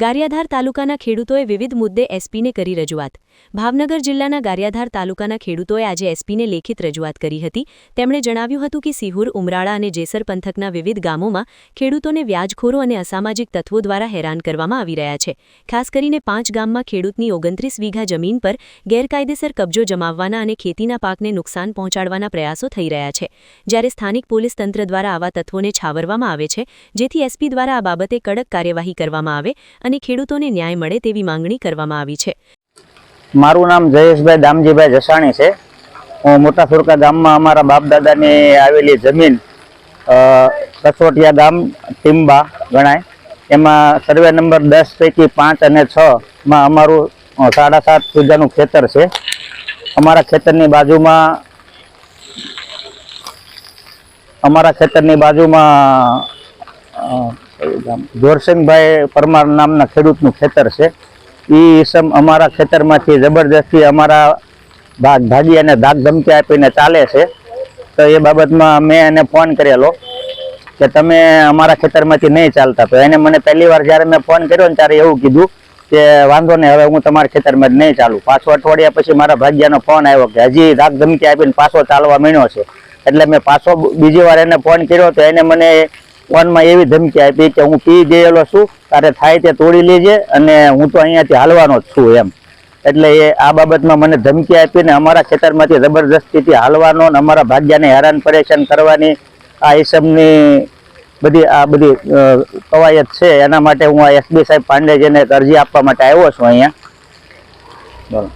ગારિયાધાર તાલુકાના ખેડૂતોએ વિવિધ મુદ્દે એસપીને કરી રજૂઆત। ભાવનગર જિલ્લાના ગારિયાધાર તાલુકાના ખેડૂતોએ આજે એસપીને લેખિત રજૂઆત કરી હતી। તેમણે જણાવ્યું હતું કે સિહોર, ઉમરાળા અને જેસર પંથકના વિવિધ ગામોમાં ખેડૂતોને વ્યાજખોરો અને અસામાજિક તત્વો દ્વારા હેરાન કરવામાં આવી રહ્યા છે। ખાસ કરીને 5 ગામમાં ખેડૂતની 29 વીઘા જમીન પર ગેરકાયદેસર કબજો જમાવવાના અને ખેતીના પાકને નુકસાન પહોંચાડવાના પ્રયાસો થઈ રહ્યા છે, જ્યારે સ્થાનિક પોલીસ તંત્ર દ્વારા આવા તત્વોને છાવરવામાં આવે છે, જેથી એસપી દ્વારા આ બાબતે કડક કાર્યવાહી કરવામાં આવે અને ખેડૂતોને ન્યાય મળે તેવી માંગણી કરવામાં આવી છે। મારું નામ જયેશભાઈ દામજીભાઈ જસાણી છે। હું મોટા સુરકા ગામમાં અમારા બાપ દાદાની આવેલી જમીન કસોટિયા ગામ ટીમ્બા ગણાય, એમાં સર્વે નંબર 10 પૈકી 5 અને 6 માં અમારું 7.5 વીઘાનું ખેતર છે। અમારા ખેતરની બાજુમાં જોરસિંગભાઈ પરમાર નામના ખેડૂતનું ખેતર છે। એ ઈસમ અમારા ખેતરમાંથી જબરજસ્તી અમારા ભાગી અને ધાક ધમકી આપીને ચાલે છે। તો એ બાબતમાં મેં એને ફોન કરેલો કે તમે અમારા ખેતરમાંથી નહીં ચાલતા। તો એને મને પહેલી વાર જ્યારે મેં ફોન કર્યો ને ત્યારે એવું કીધું કે વાંધો નહીં, હવે હું તમારા ખેતરમાં નહીં ચાલું। પાછો અઠવાડિયા પછી મારા ભાગ્યાનો ફોન આવ્યો કે હજી ધાક ધમકી આપીને પાછો ચાલવા માંડ્યો છે। એટલે મેં પાછો બીજી વાર એને ફોન કર્યો તો એને મને ફોનમાં એવી ધમકી આપી કે હું પી ગયેલો છું, તારે થાય તે તોડી લેજે અને હું તો અહીંયાથી હાલવાનો જ છું એમ। એટલે એ આ બાબતમાં મને ધમકી આપીને અમારા ખેતરમાંથી જબરજસ્તીથી હાલવાનો અને અમારા ભાગ્યાને હેરાન પરેશાન કરવાની આ ઈસમની બધી કવાયત છે। એના માટે હું આ એસબી સાહેબ પાંડેજીને અરજી આપવા માટે આવ્યો છું અહીંયા। બોલો।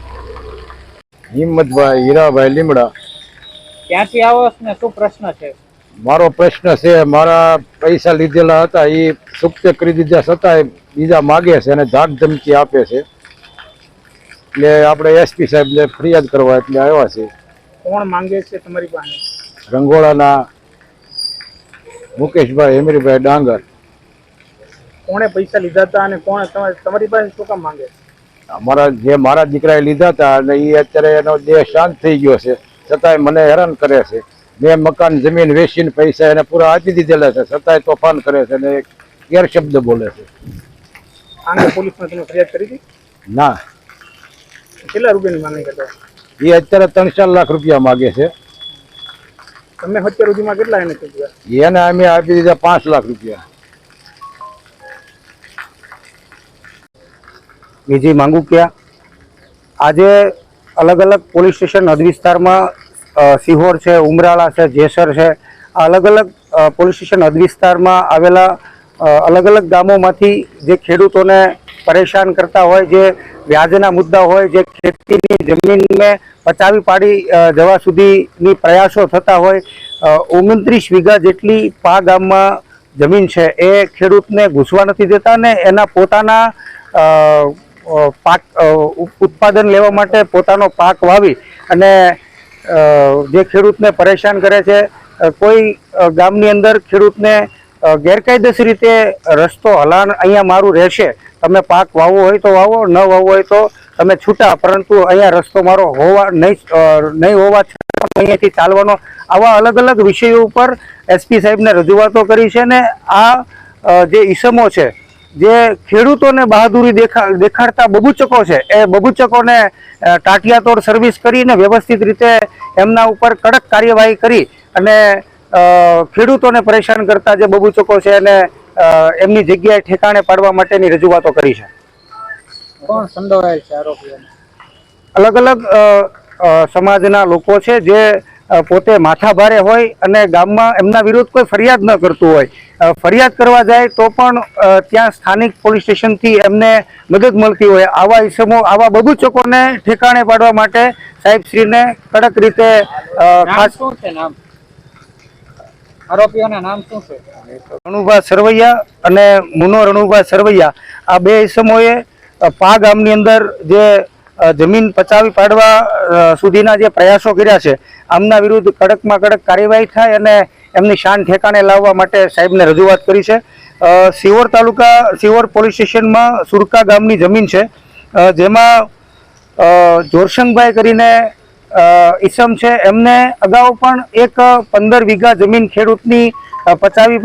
હિંમતભાઈ હીરાભાઈ લીમડા। ક્યાંથી આવો છો ને શું પ્રશ્ન છે? મારો પ્રશ્ન છે, મારા પૈસા લીધેલા હતા એ સુપ્તે કરી દીધા છતાંય બીજા માગે છે અને ધાક ધમકી આપે છે। એટલે આપણે એસપી સાહેબને ફરિયાદ કરવા એટલે આવ્યા છે। કોણ માંગે છે તમારી પાસે? રંગોળાના મુકેશભાઈ હેમરીભાઈ ડાંગર। કોણે પૈસા લીધા હતા અને કોણ તમારી પાસે શું કામ માંગે છે? મારા દીકરાએ લીધા હતા અને એ અત્યારે એનો દેહ શાંત થઈ ગયો છે, છતાંય મને હેરાન કરે છે। મેં મકાન જમીન વેચીને પૈસા એને પૂરા આપી દીધેલા છે, છતાંય તોફાન કરે છે અને ગેરશબ્દ બોલે છે। આને પોલીસમાં તમે ફરિયાદ કરી હતી? ના। કેટલા રૂપિયાની માંગણી કરતા? એ અત્યારે 3-4 લાખ રૂપિયા માગે છે। તમે અત્યાર સુધીમાં કેટલા એને કીધું? એને અમે આપી દીધા 5 લાખ રૂપિયા। બીજી માંગુ ક્યાં આજે અલગ અલગ પોલીસ સ્ટેશન હદ વિસ્તારમાં સિહોર છે, ઉમરાળા છે, જેસર છે, અલગ અલગ પોલીસ સ્ટેશન હદ વિસ્તારમાં આવેલા અલગ અલગ ગામોમાંથી જે ખેડૂતોને પરેશાન કરતા હોય, જે વ્યાજના મુદ્દા હોય, જે ખેતીની જમીનને પચાવી પાડી જવા સુધીની પ્રયાસો થતા હોય, 29 વીઘા જેટલી પા ગામમાં જમીન છે એ ખેડૂતને ઘૂસવા નથી દેતા ને એના પોતાના પાક ઉત્પાદન લેવા માટે પોતાનો પાક વાવી અને જે ખેડૂતને પરેશાન કરે છે। કોઈ ગામની અંદર ખેડૂતને ગેરકાયદેસર રીતે રસ્તો હલાન અહીંયા મારું રહેશે, તમે પાક વાવવો હોય તો વાવો, ન વાવવો હોય તો તમે છૂટા, પરંતુ અહીંયા રસ્તો મારો નહીં હોવા છતાં અહીંયાથી ચાલવાનો, આવા અલગ અલગ વિષયો ઉપર એસપી સાહેબને રજૂઆતો કરી છે। ને આ જે ઈસમો છે, જે ખેડૂતોને બહાદુરી દેખાડતા બબૂચકો છે, એ બબૂચકોને ટાટિયાતોડ સર્વિસ કરીને વ્યવસ્થિત રીતે એમના ઉપર કડક કાર્યવાહી કરી અને ખેડૂતોને પરેશાન કરતા જે બબૂચકો છે એને એમની જગ્યાએ ઠેકાણે પાડવા માટેની રજૂઆતો કરી છે। કોણ સંડોવાયેલ છે આરોપીઓને? અલગ અલગ સમાજના લોકો છે જે પોતે માથાભારે હોય અને ગામમાં એમના વિરુદ્ધ કોઈ ફરિયાદ ન કરતું હોય, ફરિયાદ કરવા જાય તો પણ ત્યાં સ્થાનિક પોલીસ સ્ટેશનથી એમને મદદ મળતી હોય। આવા ઈસમો, આવા બબૂચકોને ઠેકાણે પાડવા માટે સાહેબશ્રીને કડક રીતે ખાસ શું છે નામ આરોપીઓના નામ શું છે? રણુભા સરવૈયા અને મુનો રણુભા સરવૈયા, આ બે ઈસમોએ પા ગામની અંદર જે જમીન પચાવી પાડવા સુધીના જે પ્રયાસો કર્યા છે, આમના વિરુદ્ધ કડકમાં કડક કાર્યવાહી થાય અને એમની શાન ઠેકાણે લાવવા માટે સાહેબને રજૂઆત કરી છે। સિહોર તાલુકા સિહોર પોલીસ સ્ટેશનમાં સુરકા ગામની જમીન છે, જેમાં જોરસંગભાઈ કરીને ઈસમ છે, એમને અગાઉ પણ એક 15 વીઘા જમીન ખેડૂતની પચાવી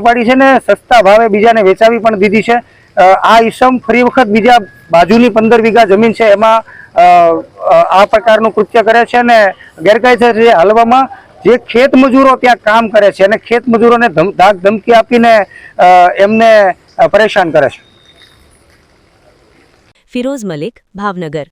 પાડી છે ને સસ્તા ભાવે બીજાને વેચાવી પણ દીધી છે। આ ઈસમ ફરી વખત બીજા બાજુની 15 વીઘા જમીન છે એમાં આ પ્રકારનું કૃત્ય કરે છે અને ગેરકાયદેસર હાલવામાં જે ખેત મજૂરો ત્યાં કામ કરે છે અને ખેત મજૂરોને ધાક ધમકી આપીને એમને પરેશાન કરે છે. ફિરોઝ મલિક, ભાવનગર.